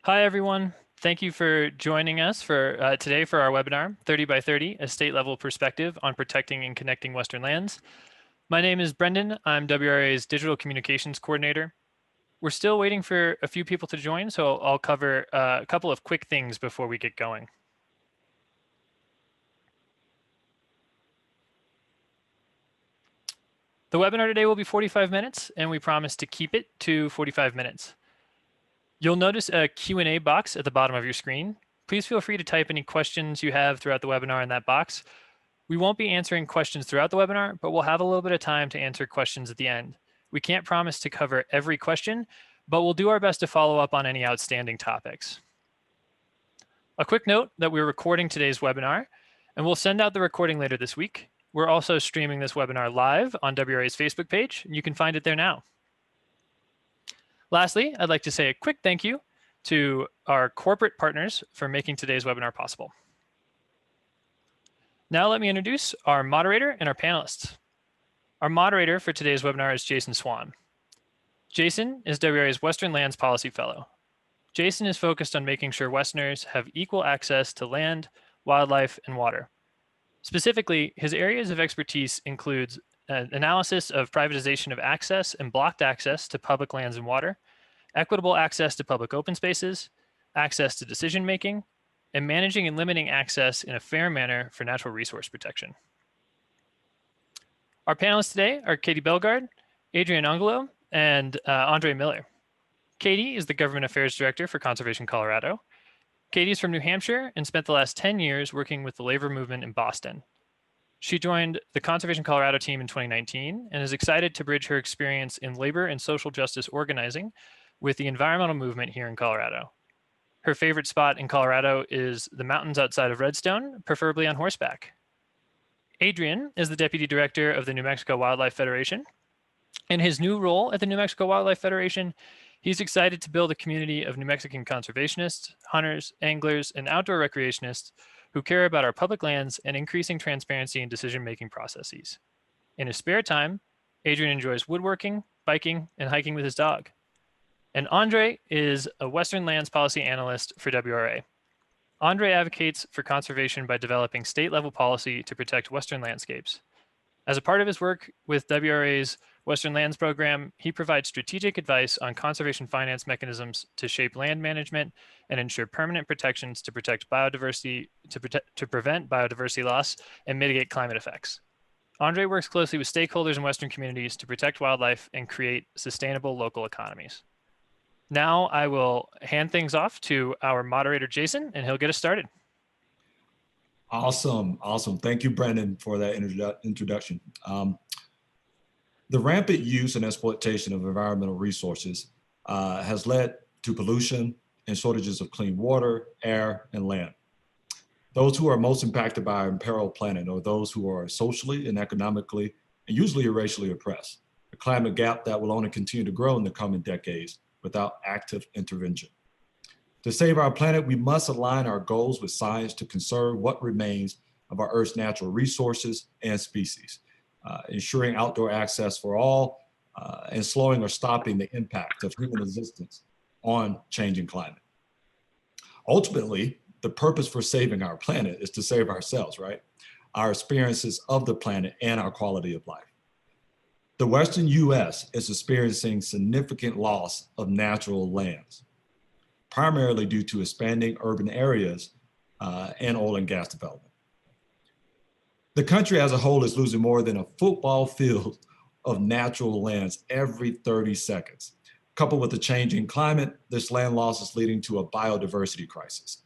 Hi, everyone. Thank you for joining us for today for our webinar, 30 by 30, a state-level perspective on protecting and connecting Western lands. My name is Brendan. I'm WRA's Digital Communications Coordinator. We're still waiting for a few people to join, so I'll cover a couple of quick things before we get going. The webinar today will be 45 minutes, and we promise to keep it to 45 minutes. You'll notice a Q&A box at the bottom of your screen. Please feel free to type any questions you have throughout the webinar in that box. We won't be answering questions throughout the webinar, but we'll have a little bit of time to answer questions at the end. We can't promise to cover every question, but we'll do our best to follow up on any outstanding topics. A quick note that we're recording today's webinar, and we'll send out the recording later this week. We're also streaming this webinar live on WRA's Facebook page, and you can find it there now. Lastly, I'd like to say a quick thank you to our corporate partners for making today's webinar possible. Now let me introduce our moderator and our panelists. Our moderator for today's webinar is Jason Swan. Jason is WRA's Western Lands Policy Fellow. Jason is focused on making sure Westerners have equal access to land, wildlife, and water. Specifically, his areas of expertise includes an analysis of privatization of access and blocked access to public lands and water, equitable access to public open spaces, access to decision-making, and managing and limiting access in a fair manner for natural resource protection. Our panelists today are Katie Bellegarde, Adrian Angelo, and Andre Miller. Katie is the Government Affairs Director for Conservation Colorado. Katie is from New Hampshire and spent the last 10 years working with the labor movement in Boston. She joined the Conservation Colorado team in 2019 and is excited to bridge her experience in labor and social justice organizing with the environmental movement here in Colorado. Her favorite spot in Colorado is the mountains outside of Redstone, preferably on horseback. Adrian is the Deputy Director of the New Mexico Wildlife Federation. In his new role at the New Mexico Wildlife Federation, he's excited to build a community of New Mexican conservationists, hunters, anglers, and outdoor recreationists who care about our public lands and increasing transparency in decision-making processes. In his spare time, Adrian enjoys woodworking, biking, and hiking with his dog. And Andre is a Western Lands Policy Analyst for WRA. Andre advocates for conservation by developing state-level policy to protect Western landscapes. As a part of his work with WRA's Western Lands Program, he provides strategic advice on conservation finance mechanisms to shape land management and ensure permanent protections to protect biodiversity, to prevent biodiversity loss and mitigate climate effects. Andre works closely with stakeholders in Western communities to protect wildlife and create sustainable local economies. Now I will hand things off to our moderator, Jason, and he'll get us started. Awesome. Thank you, Brendan, for that introduction. The rampant use and exploitation of environmental resources has led to pollution and shortages of clean water, air, and land. Those who are most impacted by our imperiled planet are those who are socially and economically and usually racially oppressed, a climate gap that will only continue to grow in the coming decades without active intervention. To save our planet, we must align our goals with science to conserve what remains of our Earth's natural resources and species, ensuring outdoor access for all, and slowing or stopping the impact of human existence on changing climate. Ultimately, the purpose for saving our planet is to save ourselves, right? Our experiences of the planet and our quality of life. The Western US is experiencing significant loss of natural lands, primarily due to expanding urban areas and oil and gas development. The country as a whole is losing more than a football field of natural lands every 30 seconds. Coupled with the changing climate, this land loss is leading to a biodiversity crisis.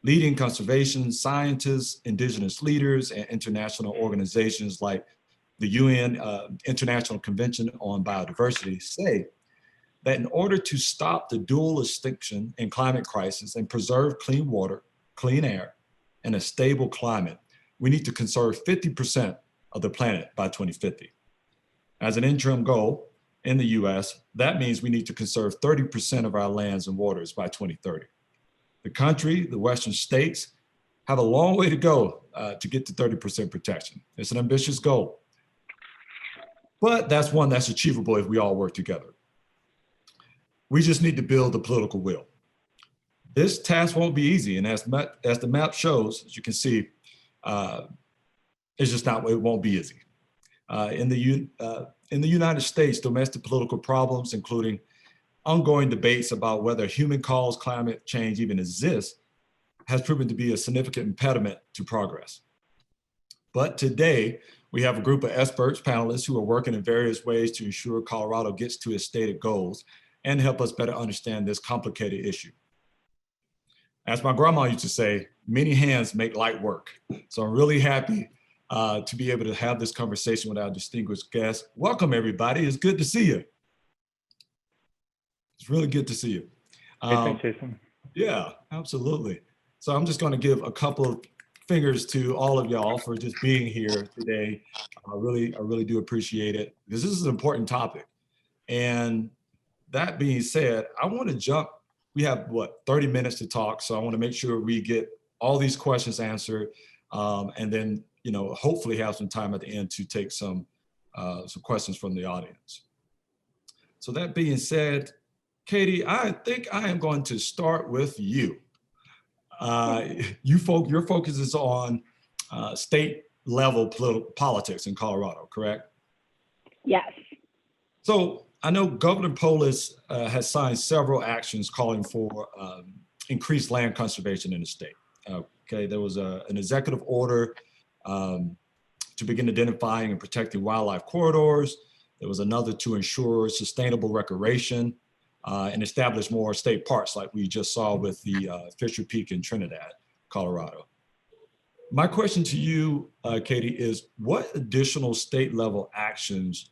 Leading conservation scientists, indigenous leaders, and international organizations like the UN International Convention on Biodiversity say that in order to stop the dual extinction and climate crisis and preserve clean water, clean air, and a stable climate, we need to conserve 50% of the planet by 2050. As an interim goal in the US, that means we need to conserve 30% of our lands and waters by 2030. The country, the Western states, have a long way to go to get to 30% protection. It's an ambitious goal, but that's one that's achievable if we all work together. We just need to build the political will. This task won't be easy, and as the map shows, as you can see, it's just not. It won't be easy. In the United States, domestic political problems, including ongoing debates about whether human-caused climate change even exists, has proven to be a significant impediment to progress. But today, we have a group of experts, panelists, who are working in various ways to ensure Colorado gets to its stated goals and help us better understand this complicated issue. As my grandma used to say, many hands make light work. So I'm really happy to be able to have this conversation with our distinguished guests. Welcome, everybody. It's good to see you. It's really good to see you. Thanks, Jason. Yeah, absolutely. So I'm just going to give a couple of fingers to all of y'all for just being here today. I really do appreciate it, because this is an important topic. And that being said, I want to jump. We have, 30 minutes to talk. So I want to make sure we get all these questions answered, and then, hopefully have some time at the end to take some questions from the audience. So that being said, Katie, I think I am going to start with you. Your focus is on state level politics in Colorado, correct? Yes. So I know Governor Polis has signed several actions calling for increased land conservation in the state. Okay, there was an executive order to begin identifying and protecting wildlife corridors. There was another to ensure sustainable recreation and establish more state parks, like we just saw with the Fisher Peak in Trinidad, Colorado. My question to you, Katie, is what additional state level actions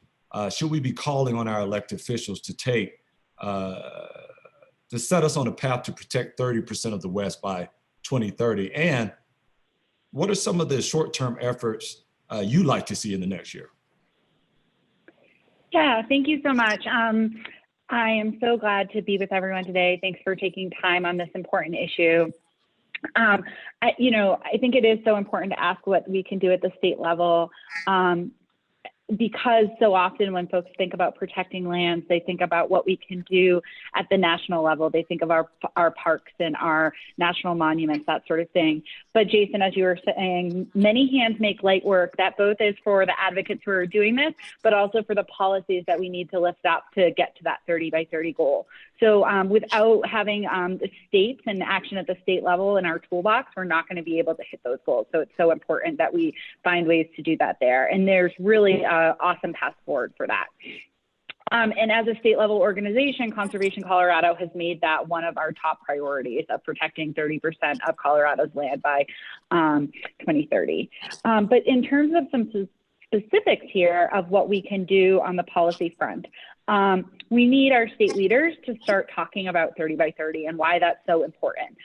should we be calling on our elected officials to take to set us on a path to protect 30% of the West by 2030? And what are some of the short-term efforts you'd like to see in the next year? Yeah, thank you so much. I am so glad to be with everyone today. Thanks for taking time on this important issue. I think it is so important to ask what we can do at the state level, because so often when folks think about protecting lands, they think about what we can do at the national level. They think of our parks and our national monuments, that sort of thing. But Jason, as you were saying, many hands make light work. That both is for the advocates who are doing this, but also for the policies that we need to lift up to get to that 30 by 30 goal. So without having the states and action at the state level in our toolbox, we're not going to be able to hit those goals. So it's so important that we find ways to do that there. And there's really an awesome path forward for that. And as a state level organization, Conservation Colorado has made that one of our top priorities of protecting 30% of Colorado's land by 2030. But in terms of some specifics here of what we can do on the policy front, we need our state leaders to start talking about 30 by 30 and why that's so important.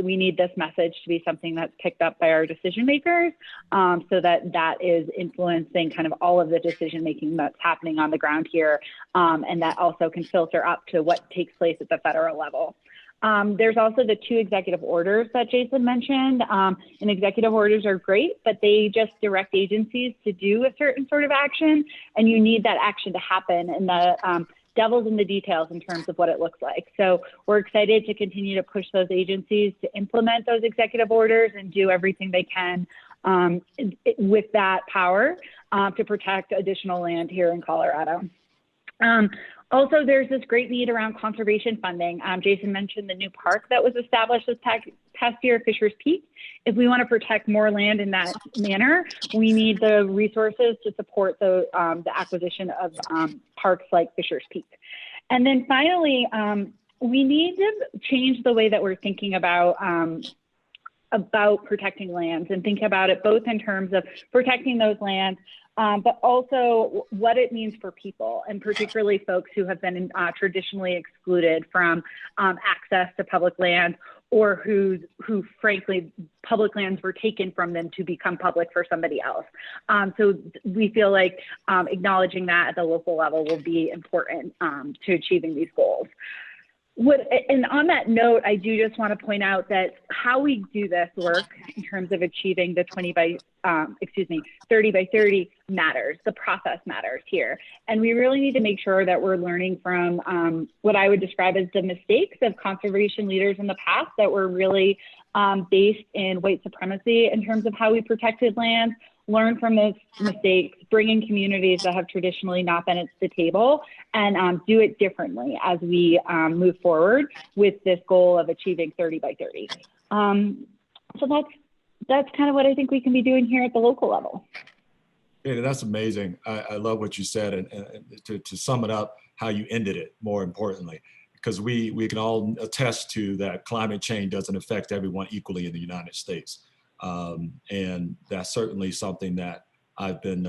We need this message to be something that's picked up by our decision makers, so that is influencing kind of all of the decision making that's happening on the ground here, and that also can filter up to what takes place at the federal level. There's also the 2 executive orders that Jason mentioned, and executive orders are great, but they just direct agencies to do a certain sort of action, and you need that action to happen, and the devil's in the details in terms of what it looks like. So we're excited to continue to push those agencies to implement those executive orders and do everything they can with that power to protect additional land here in Colorado. Also, there's this great need around conservation funding. Jason mentioned the new park that was established this past year, Fisher's Peak. If we want to protect more land in that manner, we need the resources to support the acquisition of parks like Fisher's Peak. And then finally, we need to change the way that we're thinking about protecting lands and think about it both in terms of protecting those lands, but also what it means for people, and particularly folks who have been traditionally excluded from access to public land, or who frankly public lands were taken from them to become public for somebody else. So we feel like acknowledging that at the local level will be important to achieving these goals. And on that note, I do just want to point out that how we do this work in terms of achieving the 30 by 30 matters. The process matters here. And we really need to make sure that we're learning from what I would describe as the mistakes of conservation leaders in the past that were really based in white supremacy in terms of how we protected land. Learn from those mistakes, bring in communities that have traditionally not been at the table, and do it differently as we move forward with this goal of achieving 30 by 30. So that's kind of what I think we can be doing here at the local level. Yeah, that's amazing. I love what you said, and to sum it up, how you ended it, more importantly, because we can all attest to that climate change doesn't affect everyone equally in the United States. And that's certainly something that I've been,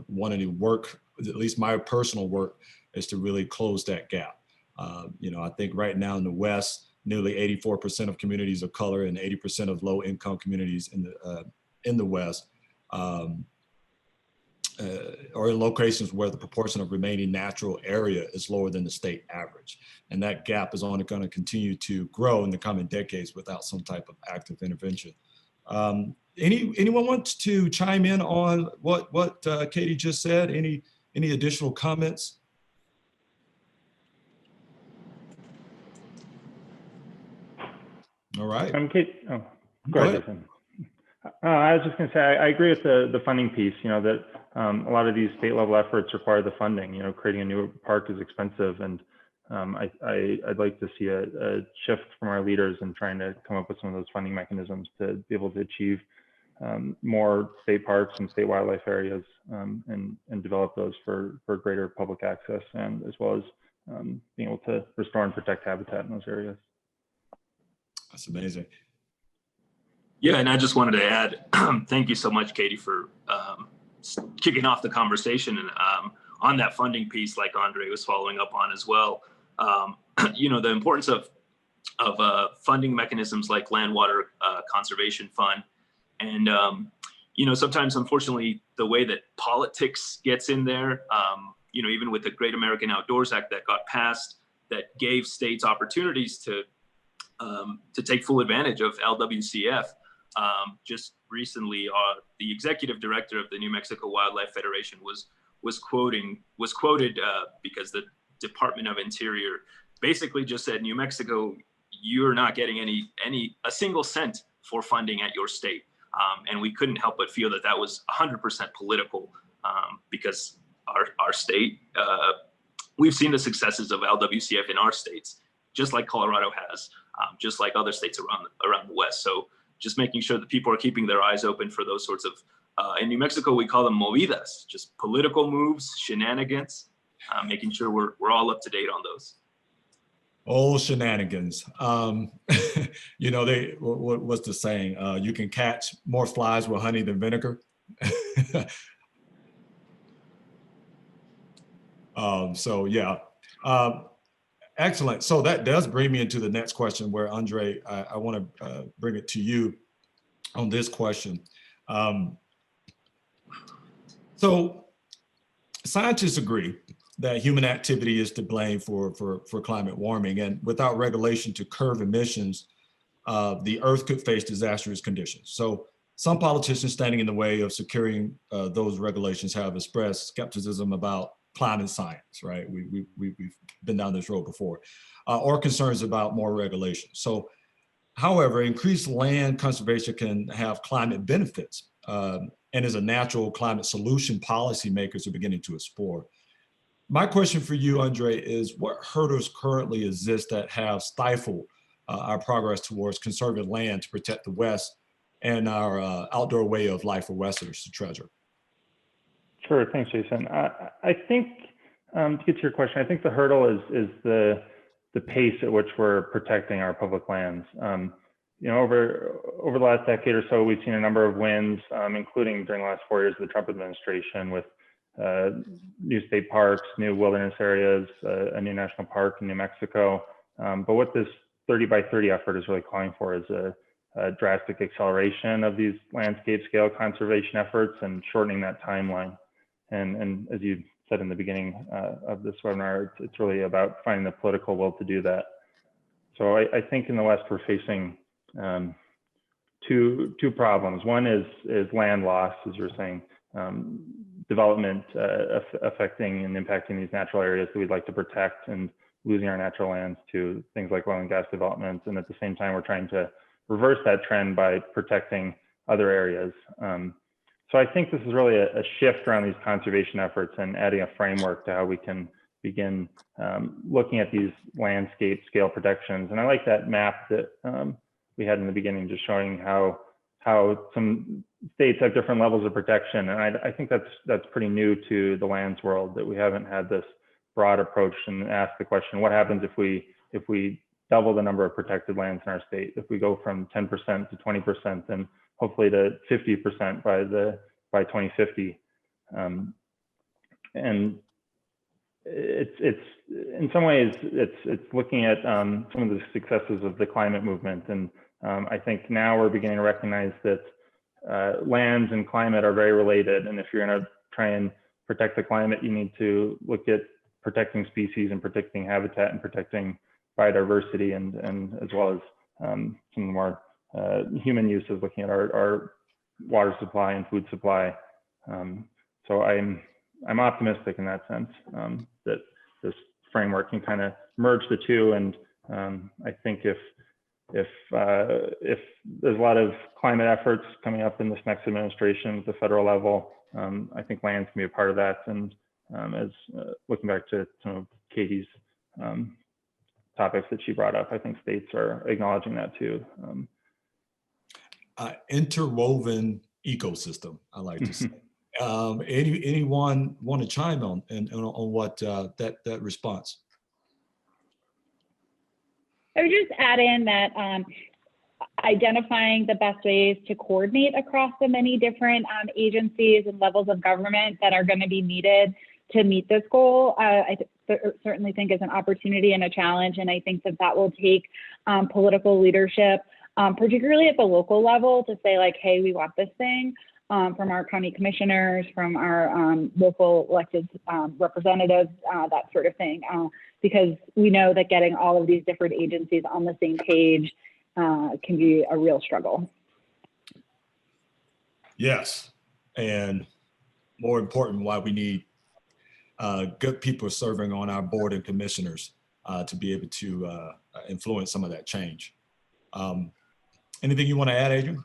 wanting to work, at least my personal work, is to really close that gap. I think right now in the West, nearly 84% of communities of color and 80% of low-income communities in the West are in locations where the proportion of remaining natural area is lower than the state average. And that gap is only going to continue to grow in the coming decades without some type of active intervention. Anyone wants to chime in on what Katie just said? Any additional comments? All right. Kate, go ahead, Jason. I was just going to say, I agree with the funding piece, that a lot of these state level efforts require the funding. Creating a new park is expensive, and I'd like to see a shift from our leaders in trying to come up with some of those funding mechanisms to be able to achieve more state parks and state wildlife areas, and develop those for greater public access, and as well as being able to restore and protect habitat in those areas. That's amazing. Yeah, and I just wanted to add, thank you so much, Katie, for kicking off the conversation, and on that funding piece, like Andre was following up on as well. The importance of funding mechanisms like Land Water Conservation Fund, and sometimes, unfortunately, the way that politics gets in there, even with the Great American Outdoors Act that got passed, that gave states opportunities to take full advantage of LWCF. Just recently, the executive director of the New Mexico Wildlife Federation was quoted because the Department of Interior basically just said, New Mexico, you're not getting a single cent for funding at your state. And we couldn't help but feel that was 100% political, because our state, we've seen the successes of LWCF in our states, just like Colorado has, just like other states around the West. So just making sure that people are keeping their eyes open for those sorts of, in New Mexico, we call them movidas, just political moves, shenanigans, making sure we're all up to date on those. Old shenanigans. What's the saying? You can catch more flies with honey than vinegar. So yeah, excellent. So that does bring me into the next question, where Andre, I want to bring it to you on this question. So scientists agree that human activity is to blame for climate warming, and without regulation to curb emissions, the Earth could face disastrous conditions. So some politicians standing in the way of securing those regulations have expressed skepticism about climate science, right? We've been down this road before, or concerns about more regulation. So, however, increased land conservation can have climate benefits, and is a natural climate solution policymakers are beginning to explore. My question for you, Andre, is what hurdles currently exist that have stifled our progress towards conserving land to protect the West and our outdoor way of life for Westerners to treasure? Sure, thanks, Jason. I think, to get to your question, I think the hurdle is the pace at which we're protecting our public lands. Over the last decade or so, we've seen a number of wins, including during the last 4 years of the Trump administration, with new state parks, new wilderness areas, a new national park in New Mexico. But what this 30 by 30 effort is really calling for is a drastic acceleration of these landscape scale conservation efforts and shortening that timeline. And as you said in the beginning of this webinar, it's really about finding the political will to do that. So I think in the West we're facing two problems. One is land loss, as you're saying, development affecting and impacting these natural areas that we'd like to protect, and losing our natural lands to things like oil and gas development. And at the same time, we're trying to reverse that trend by protecting other areas. So I think this is really a shift around these conservation efforts and adding a framework to how we can begin looking at these landscape scale protections. And I like that map that we had in the beginning, just showing how some states have different levels of protection. And I think that's pretty new to the lands world, that we haven't had this broad approach and ask the question, what happens if we double the number of protected lands in our state? If we go from 10% to 20%, and hopefully to 50% by 2050. And it's in some ways it's looking at some of the successes of the climate movement, and I think now we're beginning to recognize that lands and climate are very related. And if you're going to try and protect the climate, you need to look at protecting species and protecting habitat and protecting biodiversity, and as well as some of the more human uses, looking at our water supply and food supply. So I'm optimistic in that sense, that this framework can kind of merge the two. And I think if there's a lot of climate efforts coming up in this next administration at the federal level, I think lands can be a part of that. And as looking back to some of Katie's topics that she brought up, I think states are acknowledging that too. Interwoven ecosystem, I like to say. Anyone want to chime on what that response? I would just add in that identifying the best ways to coordinate across the many different agencies and levels of government that are going to be needed to meet this goal, I certainly think is an opportunity and a challenge. And I think that will take political leadership, particularly at the local level, to say like, hey, we want this thing, from our county commissioners, from our local elected representatives, that sort of thing. Because we know that getting all of these different agencies on the same page can be a real struggle. Yes, and more important, why we need good people serving on our board and commissioners to be able to influence some of that change. Anything you want to add, Adrian?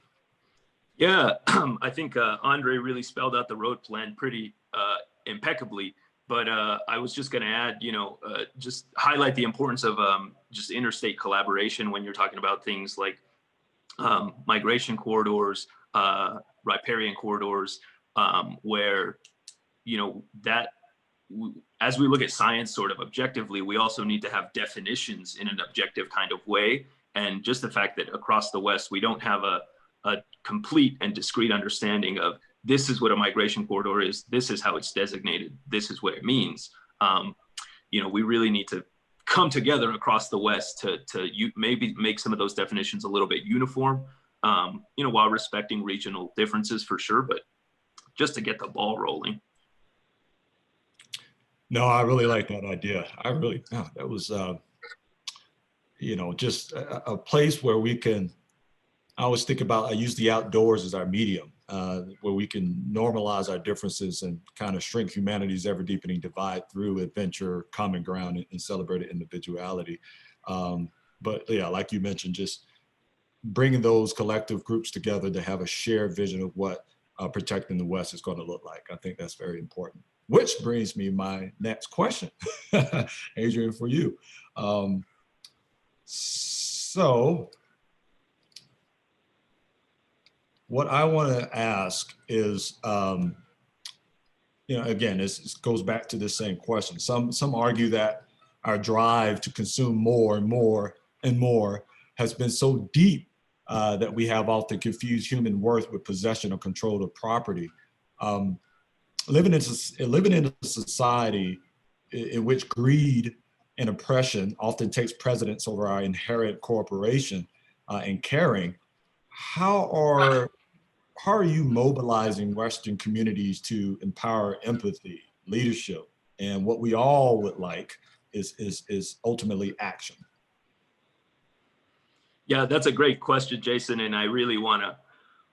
Yeah, I think Andre really spelled out the road plan pretty impeccably. But I was just going to add, just highlight the importance of just interstate collaboration when you're talking about things like migration corridors, riparian corridors, where, as we look at science sort of objectively, we also need to have definitions in an objective kind of way. And just the fact that across the West, we don't have a complete and discrete understanding of this is what a migration corridor is, this is how it's designated, this is what it means. We really need to come together across the West to maybe make some of those definitions a little bit uniform, while respecting regional differences for sure, but just to get the ball rolling. No, I really like that idea. That was, just a place where we can, I always think about, I use the outdoors as our medium, where we can normalize our differences and kind of shrink humanity's ever deepening divide through adventure, common ground, and celebrated individuality. But yeah, like you mentioned, just bringing those collective groups together to have a shared vision of what protecting the West is going to look like. I think that's very important. Which brings me my next question, Adrian, for you. So what I want to ask is, again, this goes back to the same question. Some argue that our drive to consume more and more and more has been so deep that we have often confused human worth with possession or control of property. Living in a society in which greed and oppression often takes precedence over our inherent cooperation and caring, how are you mobilizing Western communities to empower empathy, leadership. And what we all would like is ultimately action. Yeah, that's a great question, Jason. And I really want to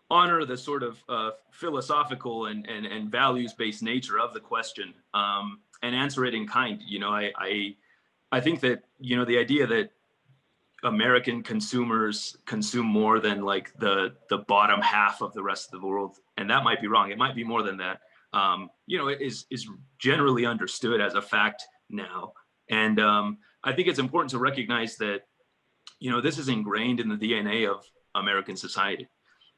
honor the sort of philosophical and values-based nature of the question, and answer it in kind. You know, I think that, you know, the idea that American consumers consume more than like the bottom half of the rest of the world, and that might be wrong. It might be more than that. You know, it is generally understood as a fact now. And I think it's important to recognize that, you know, this is ingrained in the DNA of American society.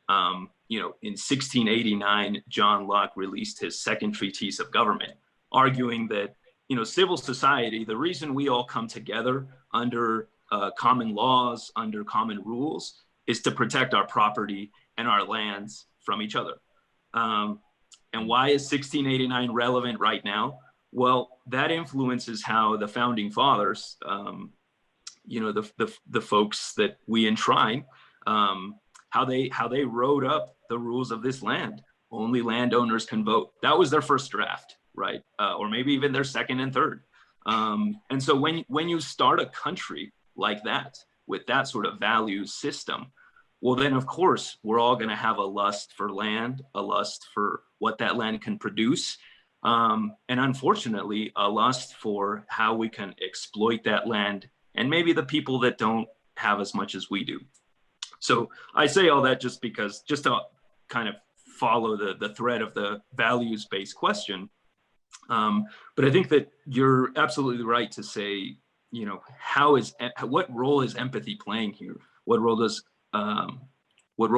You know, in 1689, John Locke released his second treatise of government, arguing that, you know, civil society, the reason we all come together under common laws, under common rules, is to protect our property and our lands from each other. And why is 1689 relevant right now? Well, that influences how the founding fathers, you know, the folks that we enshrine, how they wrote up the rules of this land. Only landowners can vote. That was their first draft, right? Or maybe even their second and third. And so when you start a country like that, with that sort of values system, well, then of course, we're all gonna have a lust for land, a lust for what that land can produce. And unfortunately, a lust for how we can exploit that land, and maybe the people that don't have as much as we do. So I say all that just to kind of follow the thread of the values-based question. But I think that you're absolutely right to say, you know, what role is empathy playing here? What role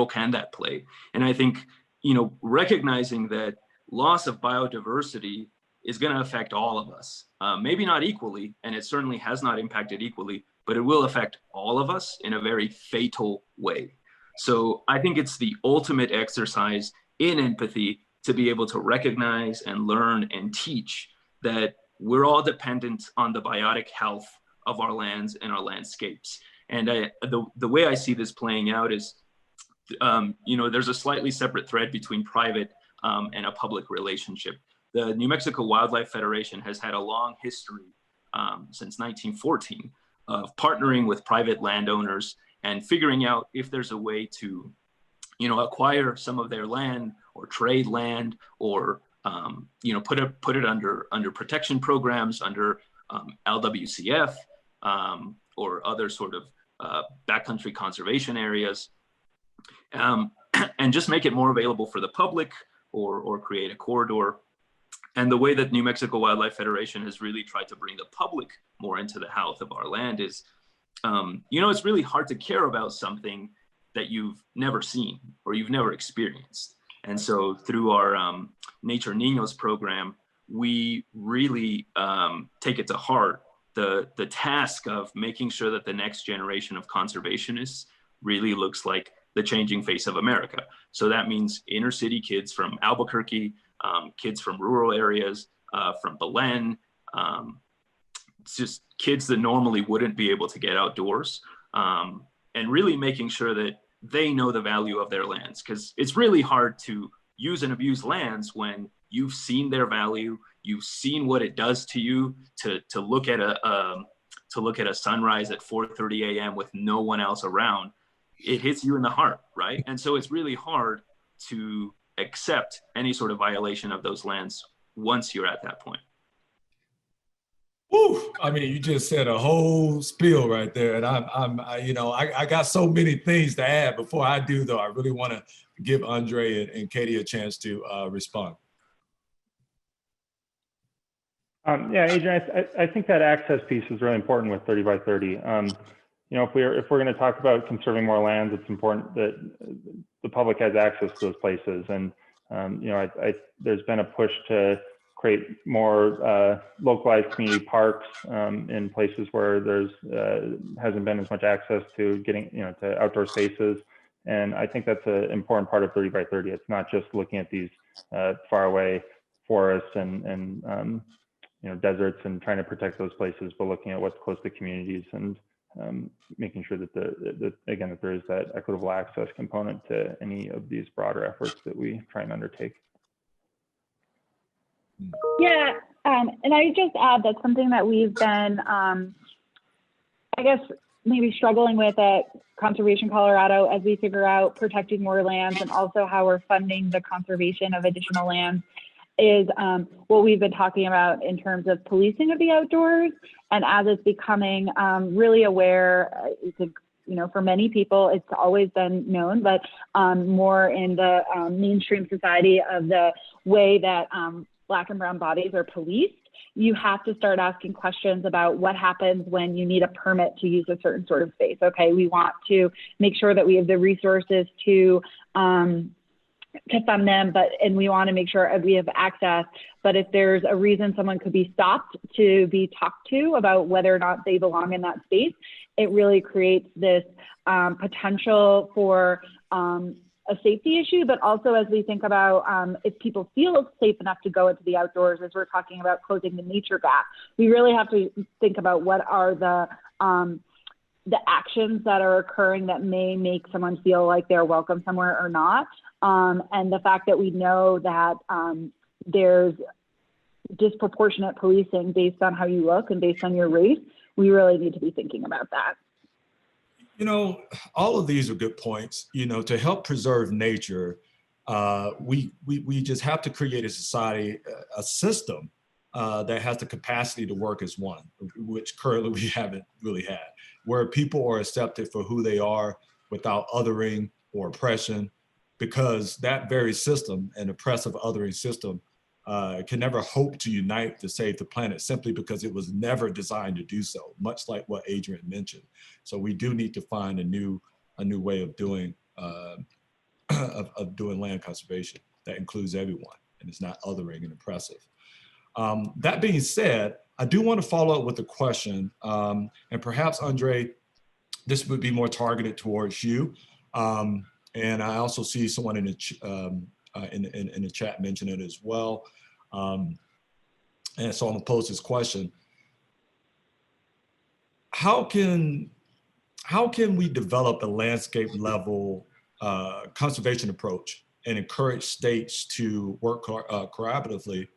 can that play? And I think, you know, recognizing that loss of biodiversity is going to affect all of us, maybe not equally, and it certainly has not impacted equally, but it will affect all of us in a very fatal way. So I think it's the ultimate exercise in empathy to be able to recognize and learn and teach that we're all dependent on the biotic health of our lands and our landscapes. And the way I see this playing out is, you know, there's a slightly separate thread between private and a public relationship. The New Mexico Wildlife Federation has had a long history since 1914 of partnering with private landowners and figuring out if there's a way to, you know, acquire some of their land or trade land, or you know, put it under protection programs, under LWCF, or other sort of backcountry conservation areas, and just make it more available for the public, or create a corridor. And the way that New Mexico Wildlife Federation has really tried to bring the public more into the health of our land is, you know, it's really hard to care about something that you've never seen or you've never experienced. And so through our Nature Niños program, we really take it to heart, the task of making sure that the next generation of conservationists really looks like the changing face of America. So that means inner city kids from Albuquerque, kids from rural areas, from Belen, it's just kids that normally wouldn't be able to get outdoors, and really making sure that they know the value of their lands, because it's really hard to use and abuse lands when you've seen their value, you've seen what it does to you to look at a sunrise at 4:30 a.m. with no one else around. It hits you in the heart, right? And so it's really hard to accept any sort of violation of those lands once you're at that point. Woo! I mean, you just said a whole spiel right there, and I got so many things to add. Before I do, though, I really want to give Andre and Katie a chance to respond. Yeah, Adrian, I think that access piece is really important with 30 by 30. You know, if we're going to talk about conserving more lands, it's important that the public has access to those places. And you know, there's been a push to create more localized community parks in places where there's hasn't been as much access to getting, you know, to outdoor spaces. And I think that's an important part of 30 by 30. It's not just looking at these faraway forests and you know, deserts and trying to protect those places, but looking at what's close to communities and making sure that again, that there is that equitable access component to any of these broader efforts that we try and undertake. Yeah, And I just add that something that we've been, I guess, maybe struggling with at Conservation Colorado as we figure out protecting more lands and also how we're funding the conservation of additional lands is what we've been talking about in terms of policing of the outdoors. And as it's becoming really aware, for many people, it's always been known, but more in the mainstream society of the way that Black and brown bodies are policed, you have to start asking questions about what happens when you need a permit to use a certain sort of space. Okay, we want to make sure that we have the resources to fund them, and we want to make sure we have access. But if there's a reason someone could be stopped to be talked to about whether or not they belong in that space, it really creates this potential for a safety issue, but also as we think about if people feel safe enough to go into the outdoors, as we're talking about closing the nature gap, we really have to think about what are the actions that are occurring that may make someone feel like they're welcome somewhere or not. And the fact that we know that there's disproportionate policing based on how you look and based on your race, we really need to be thinking about that. All of these are good points. To help preserve nature, we just have to create a society, a system that has the capacity to work as one, which currently we haven't really had, where people are accepted for who they are without othering or oppression, because that very system, an oppressive othering system, can never hope to unite to save the planet simply because it was never designed to do so, much like what Adrian mentioned. So we do need to find a new way of doing doing land conservation that includes everyone and is not othering and oppressive. That being said, I do want to follow up with a question, and perhaps Andre, this would be more targeted towards you. And I also see someone in the chat mention it as well. And so I'm gonna pose this question. How can we develop a landscape level conservation approach and encourage states to work cooperatively,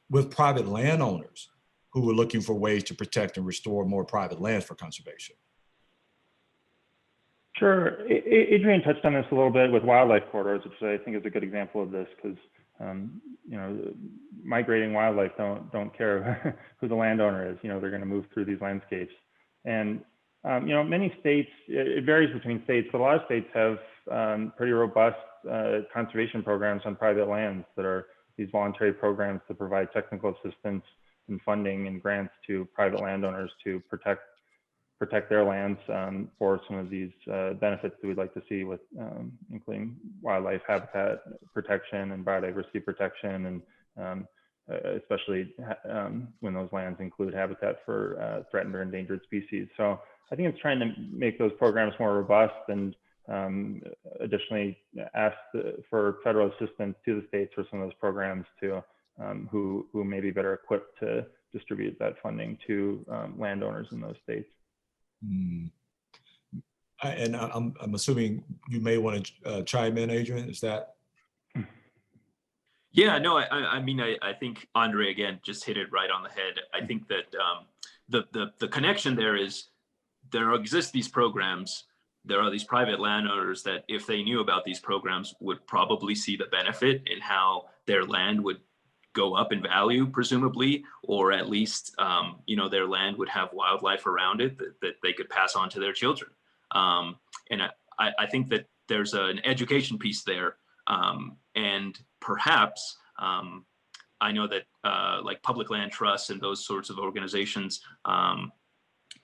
with private landowners who are looking for ways to protect and restore more private lands for conservation? Sure. Adrian touched on this a little bit with wildlife corridors, which I think is a good example of this, because migrating wildlife don't care who the landowner is. They're going to move through these landscapes, and many states, it varies between states, but a lot of states have pretty robust conservation programs on private lands that are these voluntary programs to provide technical assistance and funding and grants to private landowners to protect their lands for some of these benefits that we'd like to see, with including wildlife habitat protection and biodiversity protection, and especially when those lands include habitat for threatened or endangered species. So I think it's trying to make those programs more robust, and additionally ask for federal assistance to the states for some of those programs to who may be better equipped to distribute that funding to landowners in those states. And I'm assuming you may want to chime in, Adrian. Is that? Yeah, no, I mean, I think Andre again just hit it right on the head. I think that the connection there is there exist these programs. There are these private landowners that, if they knew about these programs, would probably see the benefit in how their land would go up in value, presumably, or at least, their land would have wildlife around it that they could pass on to their children. And I think that there's an education piece there. And perhaps, I know that like public land trusts and those sorts of organizations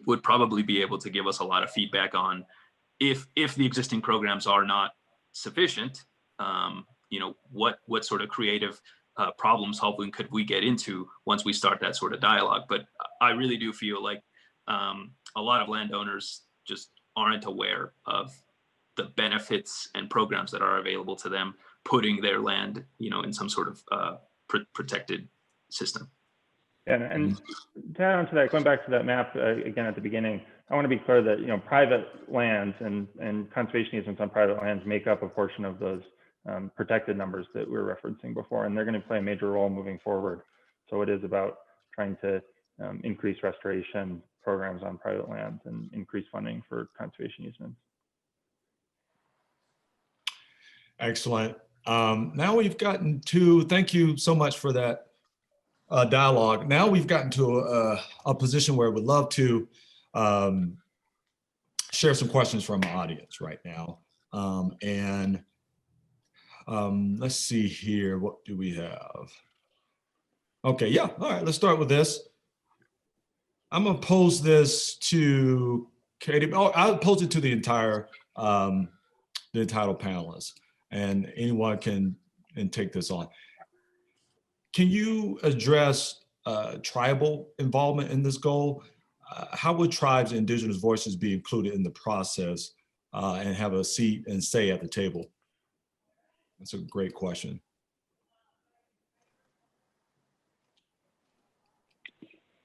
would probably be able to give us a lot of feedback on if the existing programs are not sufficient, what sort of creative problem solving could we get into once we start that sort of dialogue. But I really do feel like a lot of landowners just aren't aware of the benefits and programs that are available to them, putting their land, in some sort of protected system. And to add on to that, going back to that map again at the beginning, I want to be clear that private lands and conservation easements on private lands make up a portion of those protected numbers that we were referencing before, and they're going to play a major role moving forward. So it is about trying to increase restoration programs on private lands and increase funding for conservation easements. Excellent. Now we've gotten to, thank you so much for that dialogue. Now we've gotten to a position where we'd love to share some questions from our audience right now. Let's see here, what do we have? Okay, yeah, all right, let's start with this. I'm gonna pose this to Katie. Oh, I'll pose it to the entire panelists, and anyone can take this on. Can you address tribal involvement in this goal? How would tribes and indigenous voices be included in the process and have a seat and say at the table? That's a great question.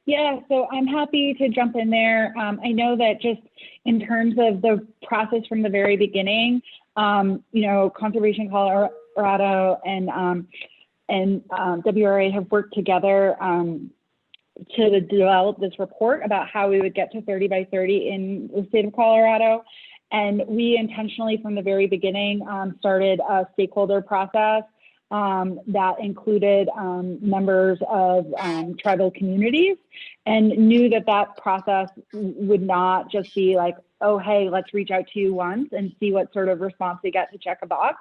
Yeah, so I'm happy to jump in there. I know that just in terms of the process from the very beginning, Conservation Colorado and WRA have worked together to develop this report about how we would get to 30 by 30 in the state of Colorado. And we intentionally, from the very beginning, started a stakeholder process that included members of tribal communities, and knew that that process would not just be like, oh, hey, let's reach out to you once and see what sort of response we get to check a box.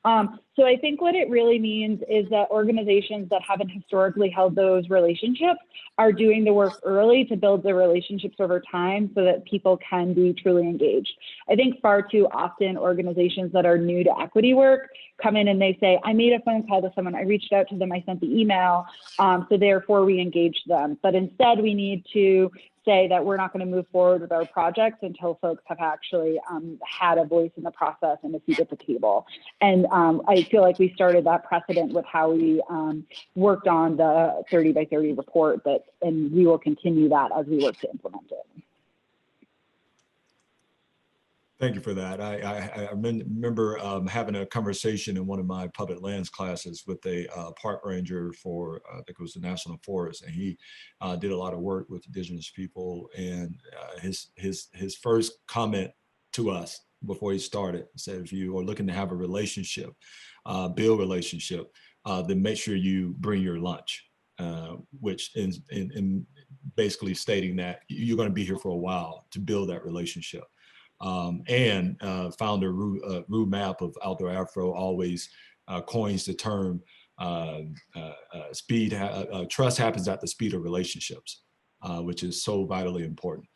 So I think what it really means is that organizations that haven't historically held those relationships are doing the work early to build the relationships over time so that people can be truly engaged. I think far too often organizations that are new to equity work come in and they say, I made a phone call to someone, I reached out to them, I sent the email, so therefore we engaged them. But instead we need to say that we're not going to move forward with our projects until folks have actually had a voice in the process and a seat at the table. And I feel like we started that precedent with how we worked on the 30 by 30 report, and we will continue that as we work to implement it. Thank you for that. I remember having a conversation in one of my public lands classes with a park ranger for, I think it was the National Forest, and he did a lot of work with indigenous people. And his first comment to us before he started said, if you are looking to have a relationship, build relationship, then make sure you bring your lunch, which in basically stating that you're going to be here for a while to build that relationship. And founder Rue Mapp of Outdoor Afro always coins the term trust happens at the speed of relationships, which is so vitally important.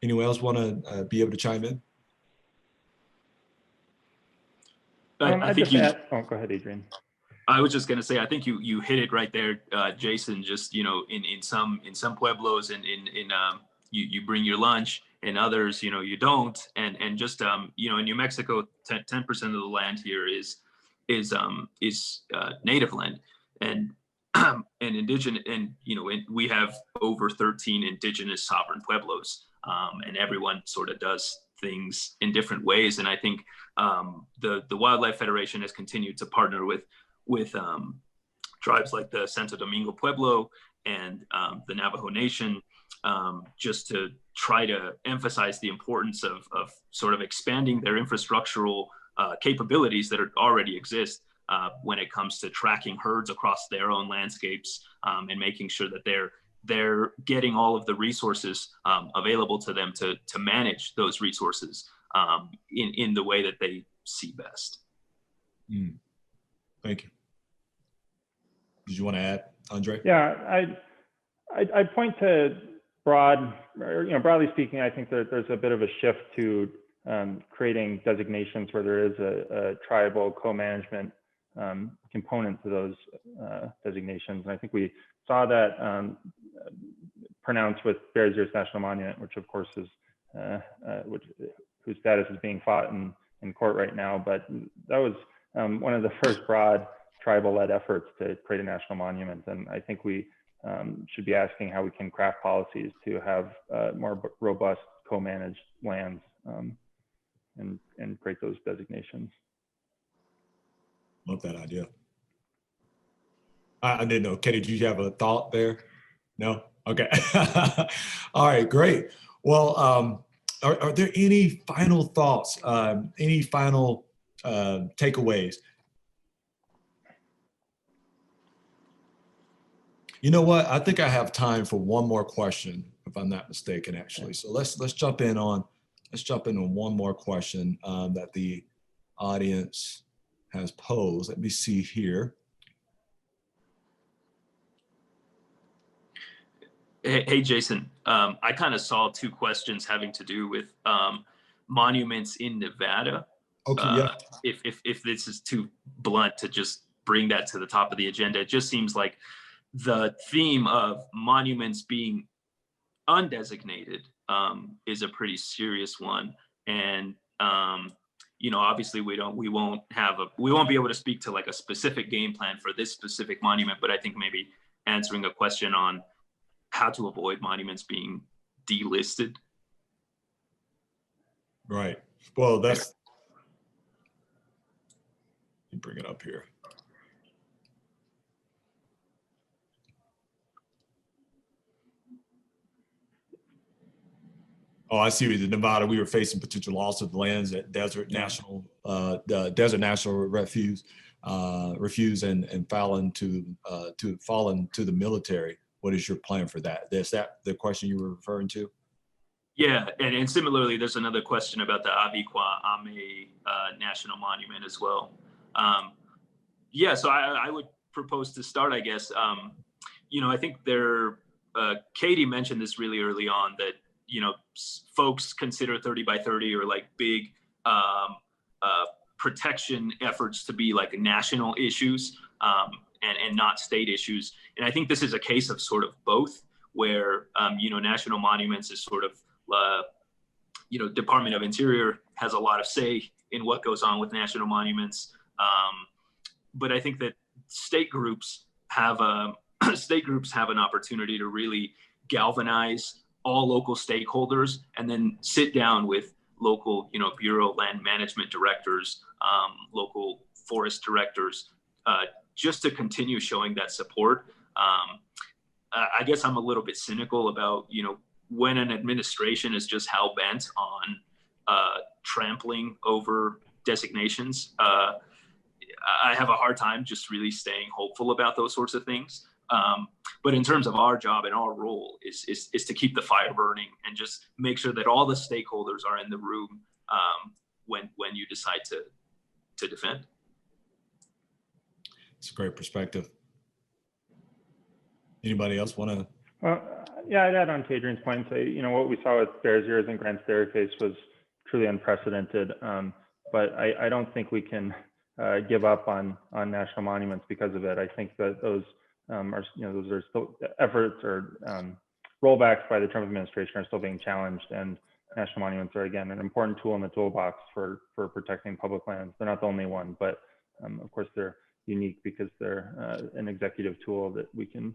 Anyone else want to be able to chime in? I think you. Oh, go ahead, Adrian. I was just going to say, I think you hit it right there, Jason. Just in some pueblos and you bring your lunch, and others, you don't. And just in New Mexico, 10% of the land here is native land, and indigenous, and we have over 13 indigenous sovereign pueblos, and everyone sort of does things in different ways. And I think the Wildlife Federation has continued to partner with tribes like the Santo Domingo Pueblo and the Navajo Nation, just to try to emphasize the importance of sort of expanding their infrastructural capabilities that already exist when it comes to tracking herds across their own landscapes, and making sure that they're getting all of the resources available to them to manage those resources in the way that they see best. Thank you. Did you want to add, Andre? Yeah, I'd point to broadly speaking, I think that there's a bit of a shift to creating designations where there is a tribal co-management component to those designations. And I think we saw that pronounced with Bears Ears National Monument, which of course is whose status is being fought in court right now. But that was one of the first broad tribal-led efforts to create a national monument. And I think we should be asking how we can craft policies to have more robust co-managed lands and create those designations. Love that idea. I didn't know. Katie, did you have a thought there? No? Okay. All right, great. Well, are there any final thoughts, any final takeaways? You know what? I think I have time for one more question, if I'm not mistaken, actually. So let's jump in on one more question that the audience has posed. Let me see here. Hey, Jason, I kind of saw two questions having to do with monuments in Nevada. Okay, yeah. If this is too blunt to just bring that to the top of the agenda, it just seems like the theme of monuments being undesignated is a pretty serious one. And you know, obviously we won't be able to speak to like a specific game plan for this specific monument, but I think maybe answering a question on how to avoid monuments being delisted. Right. Well, that's, let me bring it up here. Oh, I see. In Nevada, we were facing potential loss of lands at Desert National, the Desert National Refuge, refuse and fallen to the military. What is your plan for that? Is that the question you were referring to? Yeah, and similarly, there's another question about the Abiqua Ame National Monument as well. Yeah, so I would propose to start, I guess. You know, I think Katie mentioned this really early on that, you know, folks consider 30 by 30 or like big protection efforts to be like national issues and not state issues. And I think this is a case of sort of both, where, you know, national monuments is sort of, you know, Department of Interior has a lot of say in what goes on with national monuments. But I think that state groups have an opportunity to really galvanize all local stakeholders and then sit down with local, you know, Bureau land management directors, local forest directors, just to continue showing that support. I guess I'm a little bit cynical about, you know, when an administration is just hell-bent on trampling over designations. I have a hard time just really staying hopeful about those sorts of things. But in terms of our job and our role is to keep the fire burning and just make sure that all the stakeholders are in the room when you decide to defend. It's a great perspective. Anybody else want to? Well, yeah, I'd add on to Adrian's point and say, you know, what we saw with Bears Ears and Grant's Dairy Face was truly unprecedented. But I don't think we can give up on national monuments because of it. I think that those those are still efforts or rollbacks by the Trump administration are still being challenged, and national monuments are, again, an important tool in the toolbox for protecting public lands. They're not the only one, but of course they're unique because they're an executive tool that we can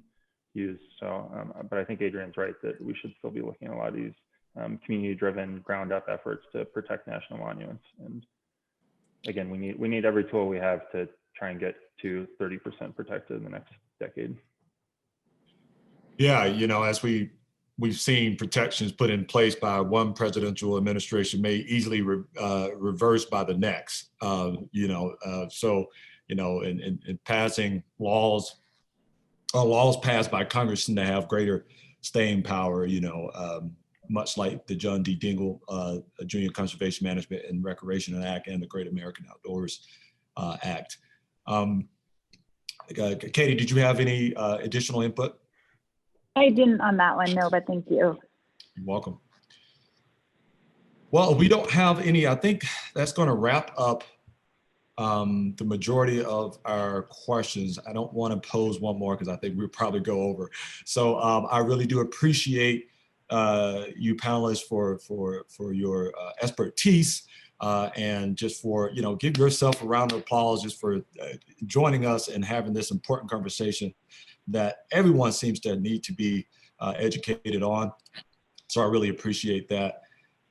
use. So, but I think Adrian's right that we should still be looking at a lot of these community-driven, ground-up efforts to protect national monuments. And again, we need every tool we have to try and get to 30% protected in the next decade. Yeah, you know, as we've seen protections put in place by one presidential administration may easily reversed by the next. So you know, in passing laws, laws passed by Congress tend to have greater staying power. You know, much like the John D. Dingell Junior Conservation Management and Recreation Act and the Great American Outdoors Act. Katie, did you have any additional input? I didn't on that one, no, but thank you. You're welcome. Well, we don't have any. I think that's going to wrap up the majority of our questions. I don't want to pose one more because I think we'll probably go over. So I really do appreciate you panelists for your expertise and just for, you know, give yourself a round of applause just for joining us and having this important conversation that everyone seems to need to be educated on. So I really appreciate that.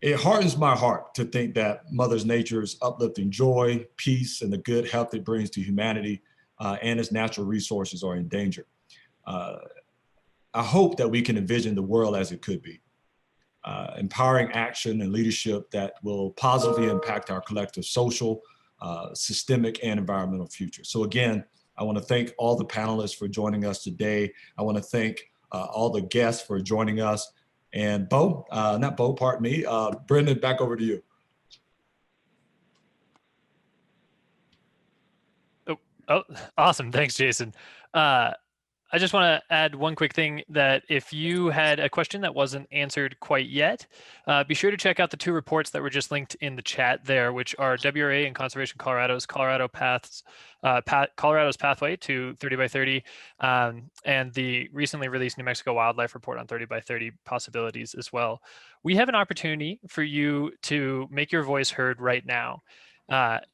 It hardens my heart to think that Mother Nature's uplifting joy, peace, and the good health it brings to humanity and its natural resources are in danger. I hope that we can envision the world as it could be, empowering action and leadership that will positively impact our collective social, systemic, and environmental future. So again, I want to thank all the panelists for joining us today. I want to thank all the guests for joining us. And pardon me, Brendan, back over to you. Oh, awesome. Thanks, Jason. I just want to add one quick thing, that if you had a question that wasn't answered quite yet, be sure to check out the 2 reports that were just linked in the chat there, which are WRA and Conservation Colorado's Colorado's Pathway to 30 by 30, and the recently released New Mexico Wildlife Report on 30 by 30 possibilities as well. We have an opportunity for you to make your voice heard right now.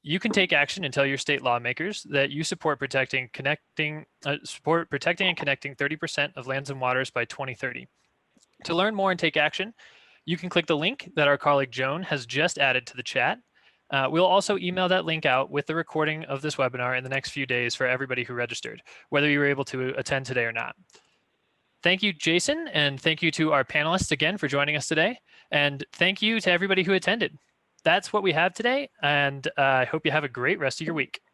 You can take action and tell your state lawmakers that you support protecting and connecting 30% of lands and waters by 2030. To learn more and take action, you can click the link that our colleague Joan has just added to the chat. We'll also email that link out with the recording of this webinar in the next few days for everybody who registered, whether you were able to attend today or not. Thank you, Jason, and thank you to our panelists again for joining us today. And thank you to everybody who attended. That's what we have today, and I hope you have a great rest of your week.